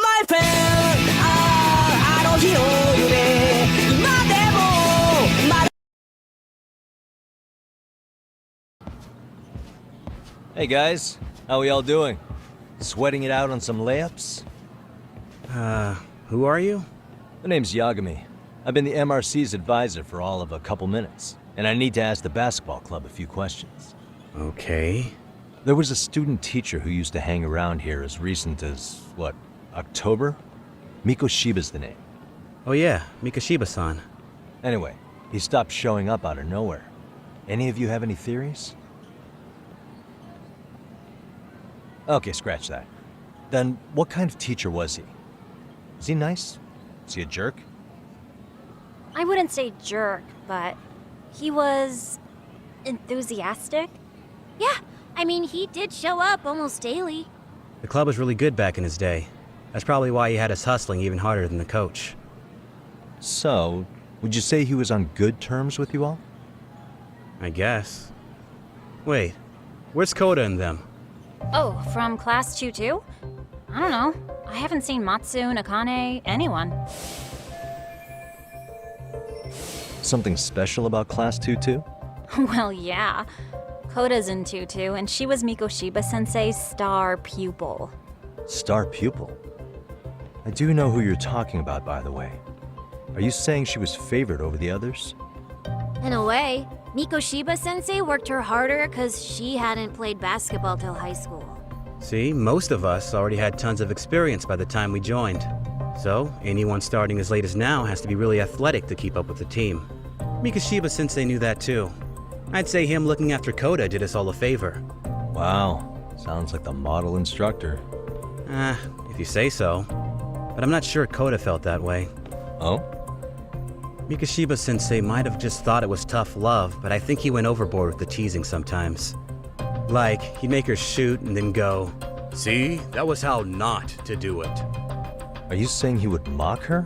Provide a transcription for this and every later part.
my friend あの日の夢今でもまだ Hey guys, how we all doing? Sweating it out on some layups? Who are you? My name's Yagami. I've been the MRC's advisor for all of a couple minutes, and I need to ask the basketball club a few questions. Okay. There was a student teacher who used to hang around here as recent as, what, October? Mikoshiba's the name. Oh yeah, Mikoshiba-san. Anyway, he stopped showing up out of nowhere. Any of you have any theories? Okay, scratch that. Then, what kind of teacher was he? Was he nice? Was he a jerk? I wouldn't say jerk, but he was enthusiastic. Yeah, I mean, he did show up almost daily. The club was really good back in his day. That's probably why he had us hustling even harder than the coach. So, would you say he was on good terms with you all? I guess. Wait, where's Koda and them? Oh, from class 2 too? I don't know. I haven't seen Matsu, Nakane, anyone. Something special about Class 2-2? Well, yeah. Koda's in 2-2, and she was Mikoshiba-sensei's star pupil. Star pupil? I do know who you're talking about, by the way. Are you saying she was favored over the others? In a way, Mikoshiba-sensei worked her harder because she hadn't played basketball till high school. See, most of us already had tons of experience by the time we joined. So, anyone starting as late as now has to be really athletic to keep up with the team. Mikoshiba-sensei knew that too. I'd say him looking after Koda did us all a favor. Wow, sounds like the model instructor. If you say so. But I'm not sure Koda felt that way. Oh? Mikoshiba-sensei might have just thought it was tough love, but I think he went overboard with the teasing sometimes. Like, he'd make her shoot and then go, "See, that was how not to do it." Are you saying he would mock her?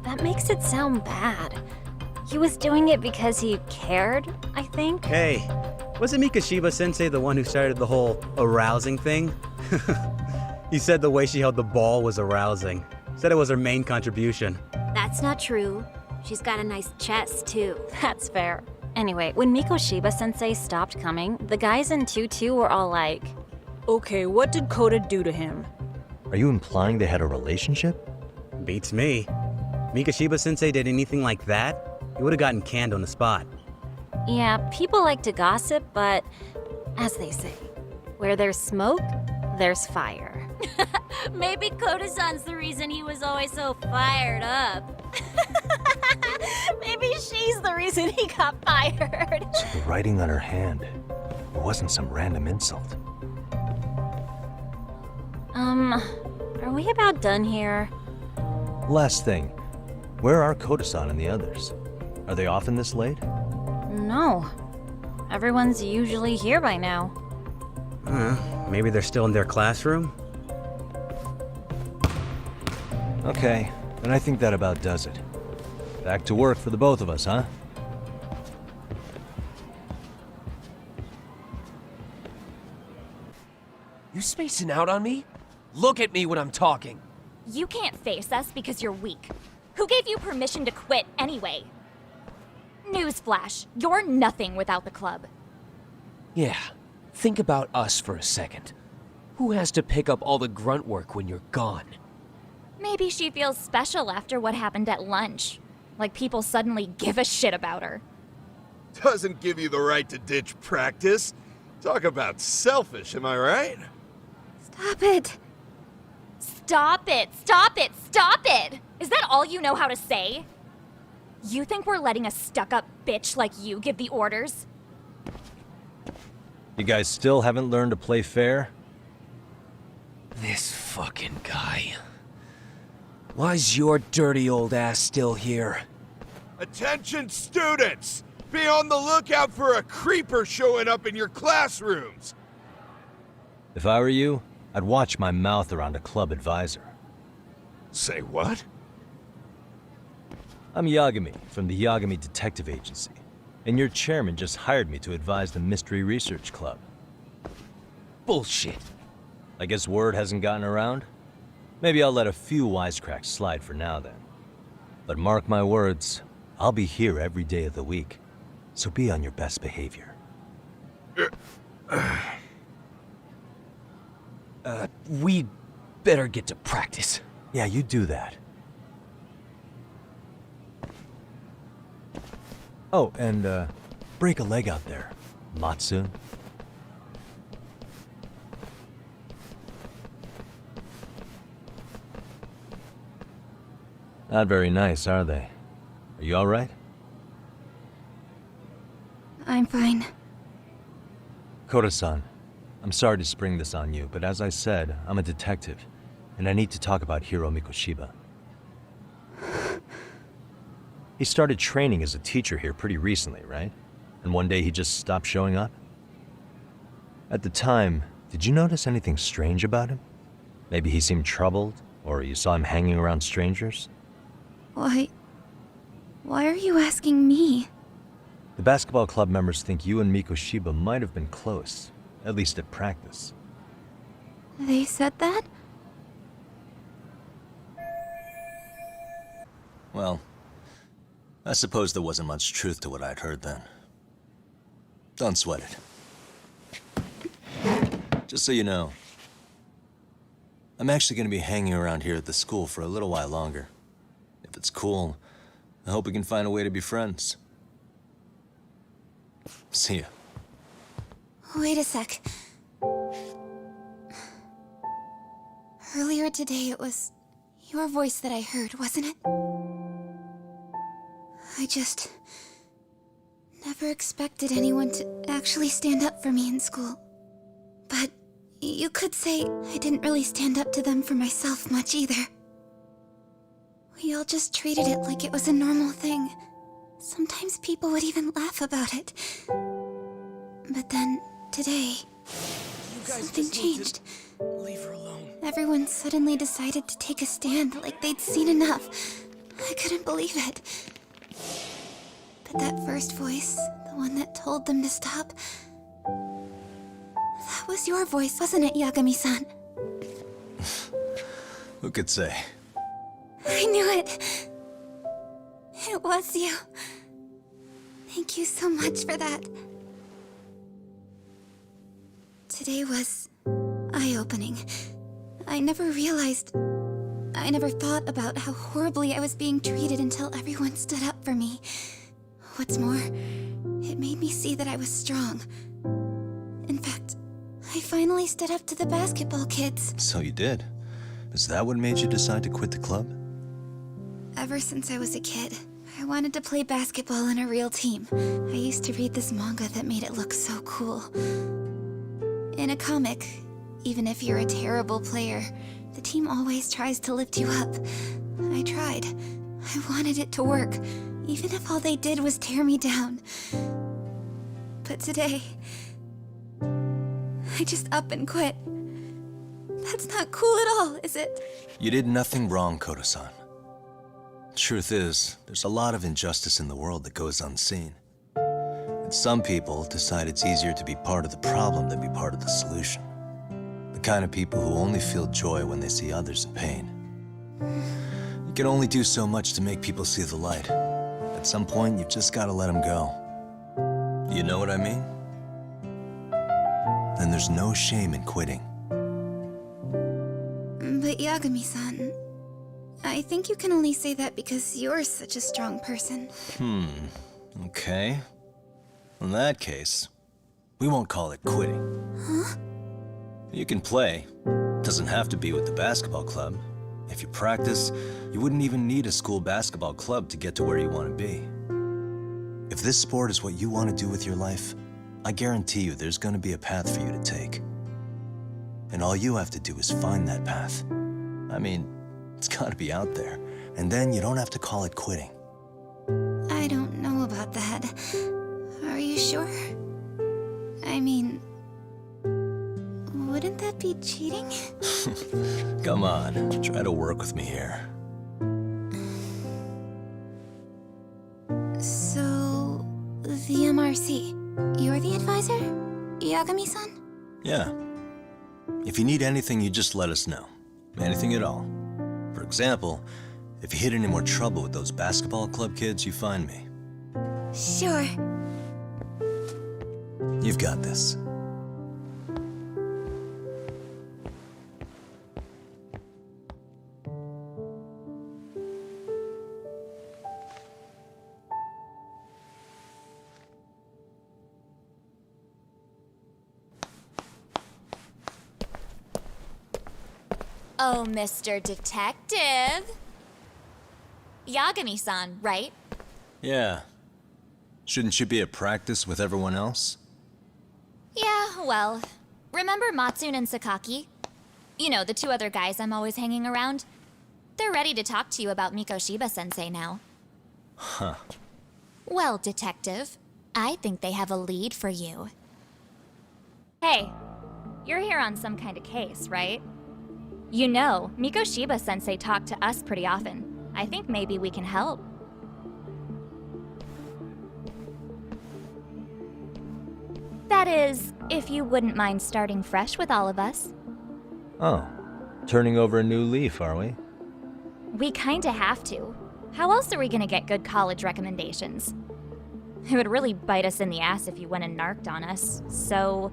That makes it sound bad. He was doing it because he cared, I think. Hey, wasn't Mikoshiba-sensei the one who started the whole arousing thing? He said the way she held the ball was arousing. Said it was her main contribution. That's not true. She's got a nice chest, too. That's fair. Anyway, when Mikoshiba-sensei stopped coming, the guys in 2-2 were all like, Okay, what did Koda do to him? Are you implying they had a relationship? Beats me. Mikoshiba-sensei did anything like that, he would have gotten canned on the spot. yeah, people like to gossip, but as they say, where there's smoke, there's fire. Maybe Koda-san's the reason he was always so fired up. Maybe she's the reason he got fired. So the writing on her hand, it wasn't some random insult. Are we about done here? Last thing, where are Koda-san and the others? Are they often this late? No. Everyone's usually here by now. Maybe they're still in their classroom? Okay, then I think that about does it. Back to work for the both of us, huh? You spacing out on me? Look at me when I'm talking. You can't face us because you're weak. Who gave you permission to quit anyway? Newsflash, you're nothing without the club. Yeah, think about us for a second. Who has to pick up all the grunt work when you're gone? Maybe she feels special after what happened at lunch. Like people suddenly give a shit about her. Doesn't give you the right to ditch practice. Talk about selfish, am I right? Stop it. Stop it! Stop it! Stop it! Is that all you know how to say? You think we're letting a stuck-up bitch like you give the orders? You guys still haven't learned to play fair? This fucking guy. Why's your dirty old ass still here? Attention students! Be on the lookout for a creeper showing up in your classrooms! If I were you, I'd watch my mouth around a club advisor. Say what? I'm Yagami from the Yagami Detective Agency, and your chairman just hired me to advise the Mystery Research Club. Bullshit. I guess word hasn't gotten around? Maybe I'll let a few wisecracks slide for now then. But mark my words, I'll be here every day of the week. So be on your best behavior. We better get to practice. Yeah, you do that. Oh, and break a leg out there, Matsu. Not very nice, are they? Are you all right? I'm fine. Koda-san, I'm sorry to spring this on you, but as I said, I'm a detective, and I need to talk about Hiro Mikoshiba. He started training as a teacher here pretty recently, right? And one day he just stopped showing up? At the time, did you notice anything strange about him? Maybe he seemed troubled, or you saw him hanging around strangers? Why are you asking me? The basketball club members think you and Mikoshiba might have been close, at least at practice. They said that? Well, I suppose there wasn't much truth to what I'd heard then. Don't sweat it. Just so you know, I'm actually going to be hanging around here at the school for a little while longer. If it's cool, I hope we can find a way to be friends. See ya. Wait a sec. Earlier today, it was your voice that I heard, wasn't it? I just never expected anyone to actually stand up for me in school. But you could say I didn't really stand up to them for myself much either. We all just treated it like it was a normal thing. Sometimes people would even laugh about it. But then, today, something changed. Leave her alone. Everyone suddenly decided to take a stand like they'd seen enough. I couldn't believe it. But that first voice, the one that told them to stop, that was your voice, wasn't it, Yagami-san? Who could say? I knew it. It was you. Thank you so much for that. Today was eye-opening. I never thought about how horribly I was being treated until everyone stood up for me. What's more, it made me see that I was strong. In fact, I finally stood up to the basketball kids. So you did. Is that what made you decide to quit the club? Ever since I was a kid, I wanted to play basketball in a real team. I used to read this manga that made it look so cool. In a comic, even if you're a terrible player, the team always tries to lift you up. I tried. I wanted it to work, even if all they did was tear me down. But today, I just up and quit. That's not cool at all, is it? You did nothing wrong, Koda-san. Truth is, there's a lot of injustice in the world that goes unseen. And some people decide it's easier to be part of the problem than be part of the solution. The kind of people who only feel joy when they see others in pain. You can only do so much to make people see the light. At some point, you've just got to let them go. You know what I mean? Then there's no shame in quitting. But Yagami-san, I think you can only say that because you're such a strong person. Okay. In that case, we won't call it quitting. Huh? You can play. Doesn't have to be with the basketball club. If you practice, you wouldn't even need a school basketball club to get to where you want to be. If this sport is what you want to do with your life, I guarantee you there's going to be a path for you to take. And all you have to do is find that path. I mean, it's got to be out there. And then you don't have to call it quitting. I don't know about that. Are you sure? I mean, wouldn't that be cheating? Come on, try to work with me here. So, the MRC, you're the advisor? Yagami-san? Yeah. If you need anything, you just let us know. Anything at all. For example, if you hit any more trouble with those basketball club kids, you find me. Sure. You've got this. Oh, Mr. Detective. Yagami-san, right? Yeah. Shouldn't you be at practice with everyone else? Yeah, well, remember Matsune and Sakaki? You know, the two other guys I'm always hanging around? They're ready to talk to you about Mikoshiba-sensei now. Huh. Well, Detective, I think they have a lead for you. Hey, you're here on some kind of case, right? You know, Mikoshiba-sensei talked to us pretty often. I think maybe we can help. That is, if you wouldn't mind starting fresh with all of us. Oh. Turning over a new leaf, are we? We kinda have to. How else are we gonna get good college recommendations? It would really bite us in the ass if you went and narked on us, so...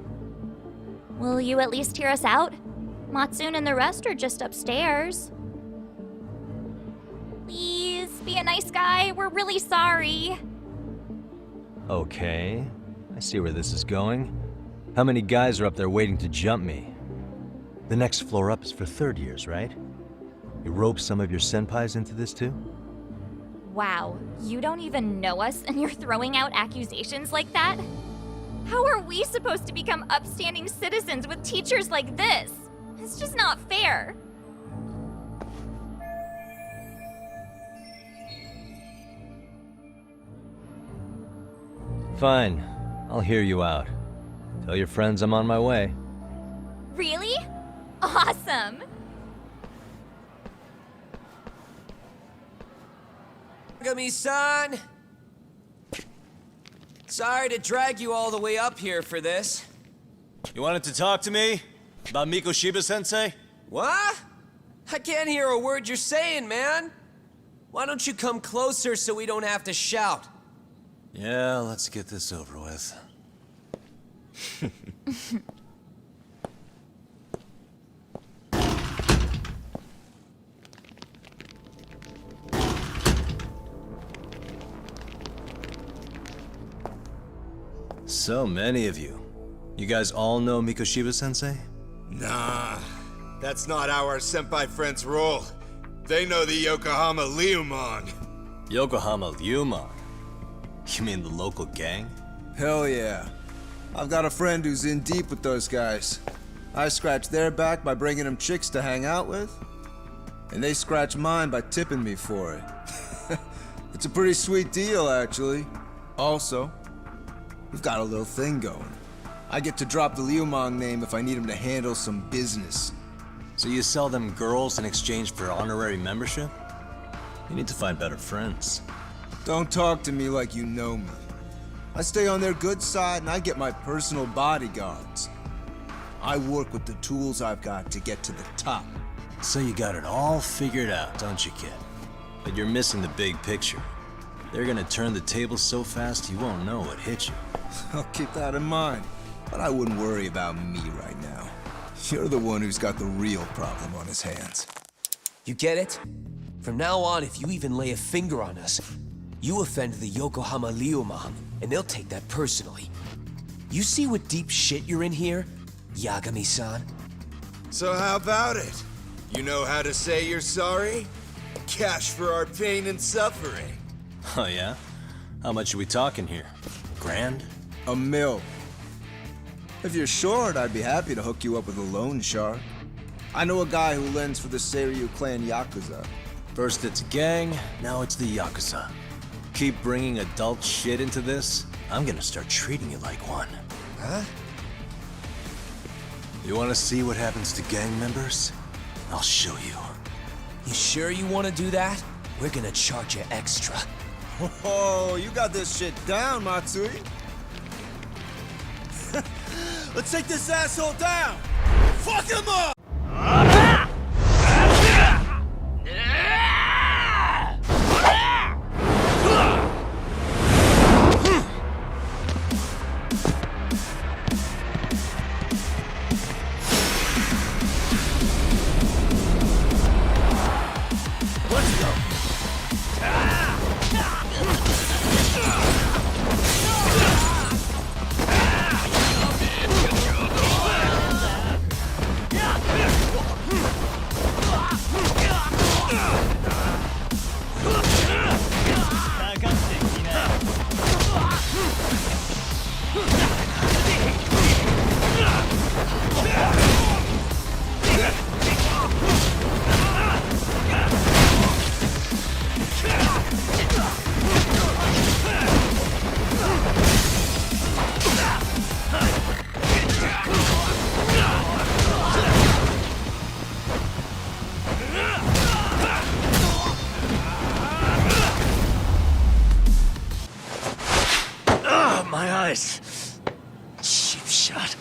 Will you at least hear us out? Matsune and the rest are just upstairs. Please, be a nice guy. We're really sorry. Okay. I see where this is going. How many guys are up there waiting to jump me? The next floor up is for third years, right? You rope some of your senpais into this too? Wow, you don't even know us and you're throwing out accusations like that? How are we supposed to become upstanding citizens with teachers like this? It's just not fair. Fine. I'll hear you out. Tell your friends I'm on my way. Really? Awesome! Yagami-san! Sorry to drag you all the way up here for this. You wanted to talk to me? About Mikoshiba-sensei? What? I can't hear a word you're saying, man. Why don't you come closer so we don't have to shout? Yeah, let's get this over with. So many of you. You guys all know Mikoshiba-sensei? Nah, that's not how our senpai friends roll. They know the Yokohama Liumon. Yokohama Liumon? You mean the local gang? Hell yeah. I've got a friend who's in deep with those guys. I scratch their back by bringing them chicks to hang out with, and they scratch mine by tipping me for it. It's a pretty sweet deal, actually. Also, we've got a little thing going. I get to drop the Liumon name if I need him to handle some business. So you sell them girls in exchange for honorary membership? You need to find better friends. Don't talk to me like you know me. I stay on their good side and I get my personal bodyguards. I work with the tools I've got to get to the top. So you got it all figured out, don't you, kid? But you're missing the big picture. They're gonna turn the tables so fast you won't know what hit you. I'll keep that in mind. But I wouldn't worry about me right now. You're the one who's got the real problem on his hands. You get it? From now on, if you even lay a finger on us, you offend the Yokohama Liumon, and they'll take that personally. You see what deep shit you're in here, Yagami-san? So how about it? You know how to say you're sorry? Cash for our pain and suffering. Oh yeah? How much are we talking here? Grand? $1 million. If you're short, I'd be happy to hook you up with a loan shark. I know a guy who lends for the Seiryu clan Yakuza. First it's a gang, now it's the Yakuza. Keep bringing adult shit into this, I'm gonna start treating you like one. Huh? You wanna see what happens to gang members? I'll show you. You sure you want to do that? We're gonna charge you extra. Oh, you got this shit down, Matsui. Let's take this asshole down! Fuck him up! My eyes. Cheap shot.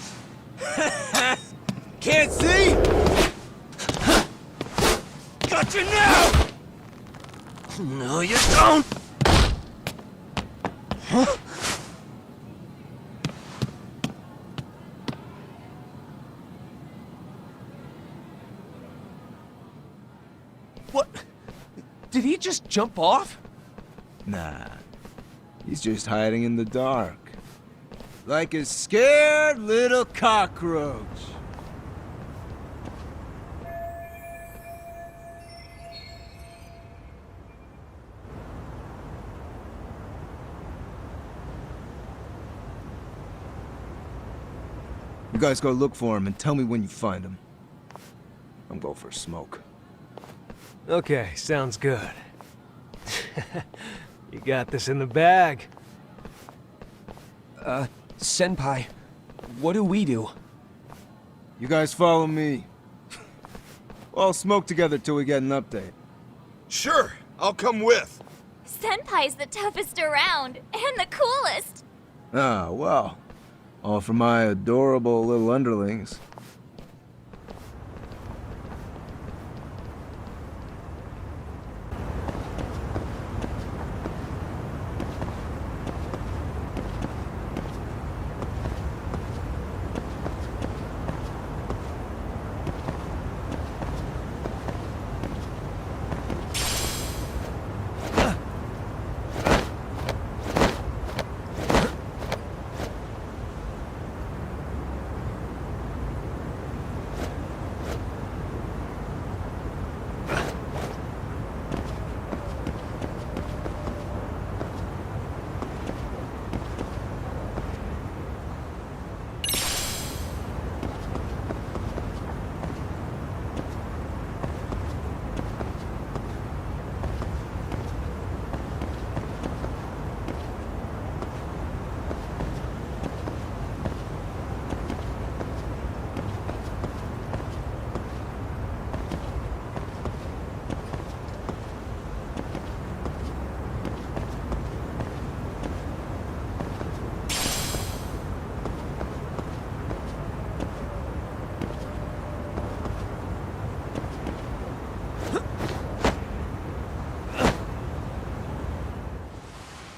Can't see? Got you now! No, you don't! What? Did he just jump off? Nah. He's just hiding in the dark. Like a scared little cockroach. You guys go look for him and tell me when you find him. I'm going for a smoke. Okay, sounds good. You got this in the bag. Senpai, what do we do? You guys follow me. We'll all smoke together till we get an update. Sure, I'll come with. Senpai's the toughest around, and the coolest. Ah, well. All for my adorable little underlings.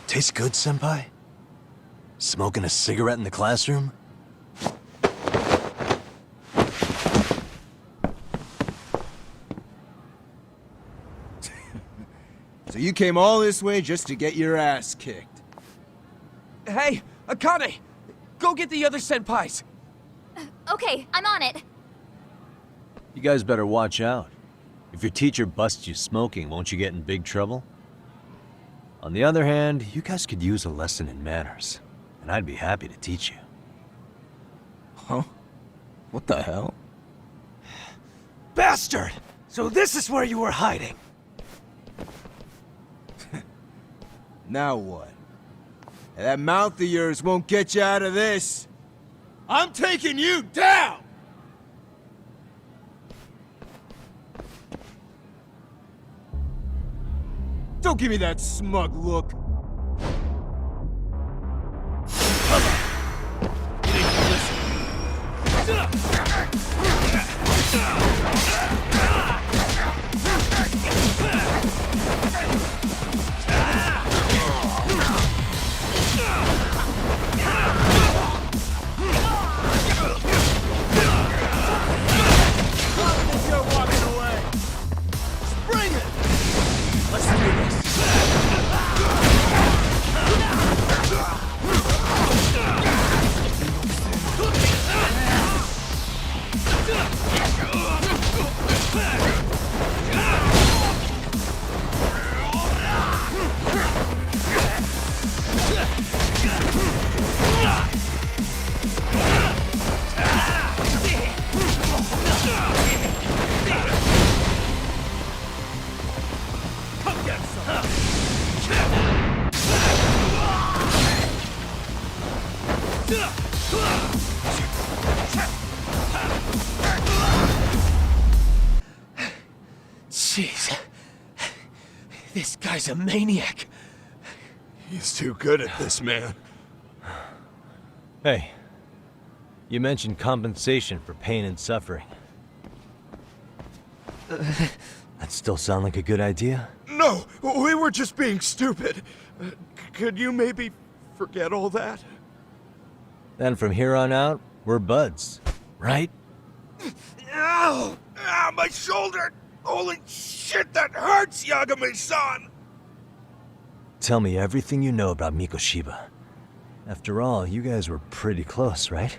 Tastes good, Senpai? Smoking a cigarette in the classroom? So you came all this way just to get your ass kicked. Hey, Akane! Go get the other senpais! Okay, I'm on it. You guys better watch out. If your teacher busts you smoking, won't you get in big trouble? On the other hand, you guys could use a lesson in manners, and I'd be happy to teach you. Huh? What the hell? Bastard! So this is where you were hiding. Now what? That mouth of yours won't get you out of this. I'm taking you down! Don't give me that smug look. You didn't listen. Jeez. This guy's a maniac. He's too good at this, man. Hey, you mentioned compensation for pain and suffering. That still sound like a good idea? No, we were just being stupid. Could you maybe forget all that? Then from here on out, we're buds, right? Ow! Ow, my shoulder! Holy shit, that hurts, Yagami-san! Tell me everything you know about Mikoshiba. After all, you guys were pretty close, right?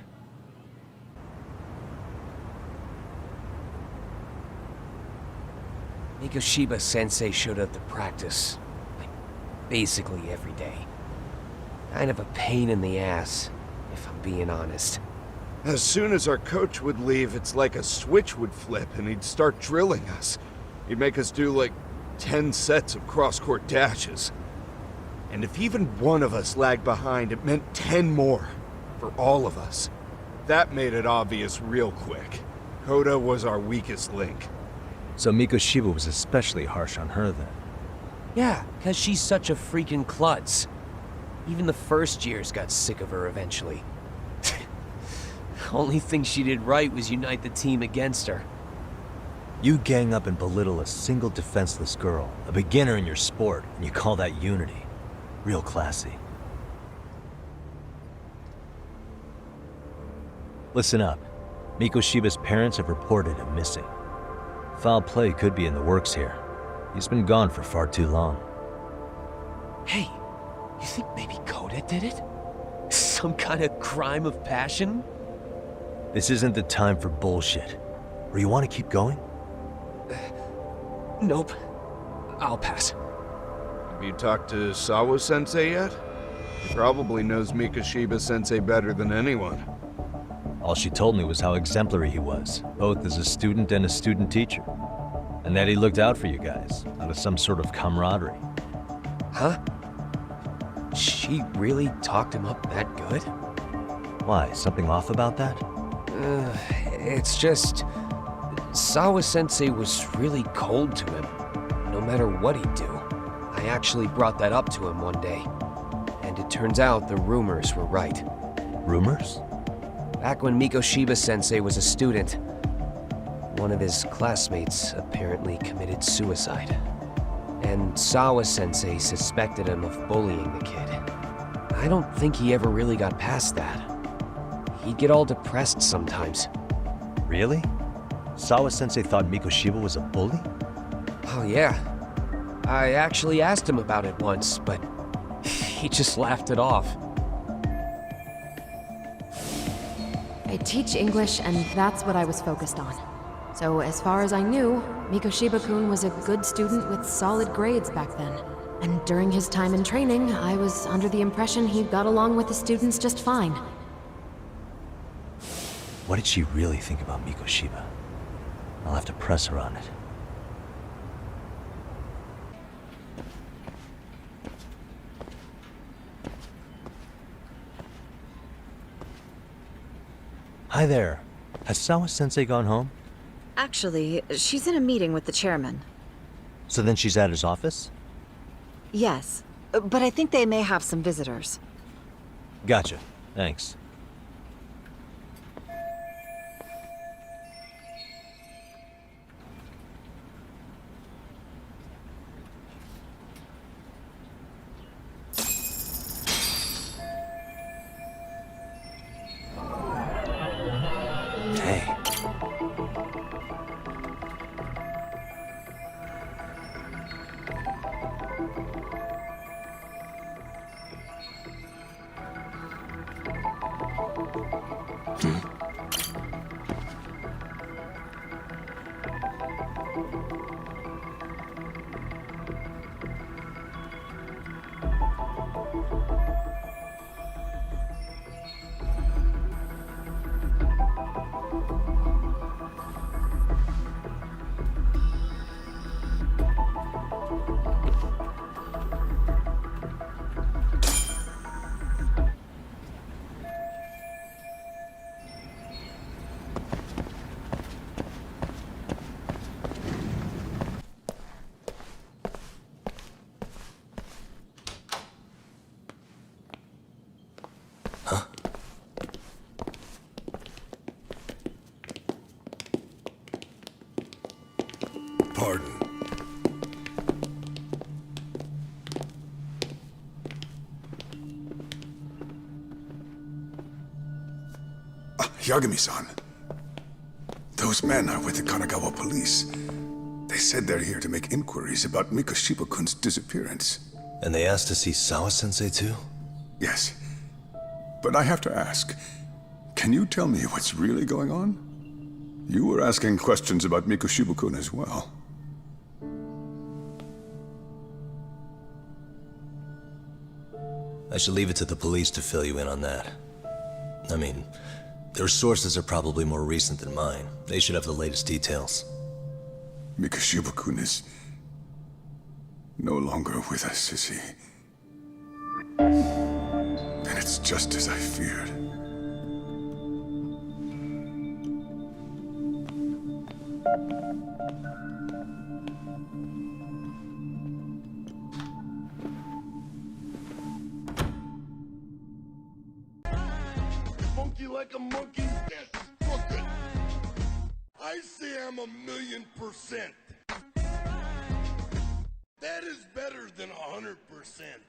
Mikoshiba Sensei showed up to practice, like, basically every day. Kind of a pain in the ass, if I'm being honest. As soon as our coach would leave, it's like a switch would flip and he'd start drilling us. He'd make us do like 10 sets of cross-court dashes. And if even one of us lagged behind, it meant 10 more. For all of us. That made it obvious real quick. Hoda was our weakest link. So Mikoshiba was especially harsh on her then. Yeah, because she's such a freaking klutz. Even the first years got sick of her eventually. Only thing she did right was unite the team against her. You gang up and belittle a single defenseless girl, a beginner in your sport, and you call that unity. Real classy. Listen up. Mikoshiba's parents have reported him missing. Foul play could be in the works here. He's been gone for far too long. Hey, you think maybe Koda did it? Some kind of crime of passion? This isn't the time for bullshit. Or you want to keep going? Nope. I'll pass. Have you talked to Sawa-sensei yet? He probably knows Mikoshiba-sensei better than anyone. All she told me was how exemplary he was, both as a student and a student teacher. And that he looked out for you guys, out of some sort of camaraderie. Huh? She really talked him up that good? Why, something off about that? It's just... Sawa-sensei was really cold to him, no matter what he'd do. I actually brought that up to him one day. And it turns out the rumors were right. Rumors? Back when Mikoshiba-sensei was a student, one of his classmates apparently committed suicide. And Sawa-sensei suspected him of bullying the kid. I don't think he ever really got past that. He'd get all depressed sometimes. Really? Sawa-sensei thought Mikoshiba was a bully? Oh yeah. I actually asked him about it once, but he just laughed it off. I teach English, and that's what I was focused on. So as far as I knew, Mikoshiba-kun was a good student with solid grades back then. And during his time in training, I was under the impression he got along with the students just fine. What did she really think about Mikoshiba? I'll have to press her on it. Hi there. Has Sawa-sensei gone home? Actually, she's in a meeting with the chairman. So then she's at his office? Yes, but I think they may have some visitors. Gotcha. Thanks. pardon. Yagami-san. Those men are with the Kanagawa police. They said they're here to make inquiries about Mikoshiba-kun's disappearance. And they asked to see Sawa-sensei too? Yes. But I have to ask, can you tell me what's really going on? You were asking questions about Mikoshiba-kun as well. I should leave it to the police to fill you in on that. I mean, their sources are probably more recent than mine. They should have the latest details. Mikoshiba-kun is no longer with us, is he? Then it's just as I feared. Funky like a monkey, that's crooked. I say I'm 1,000,000%. That is better than 100%.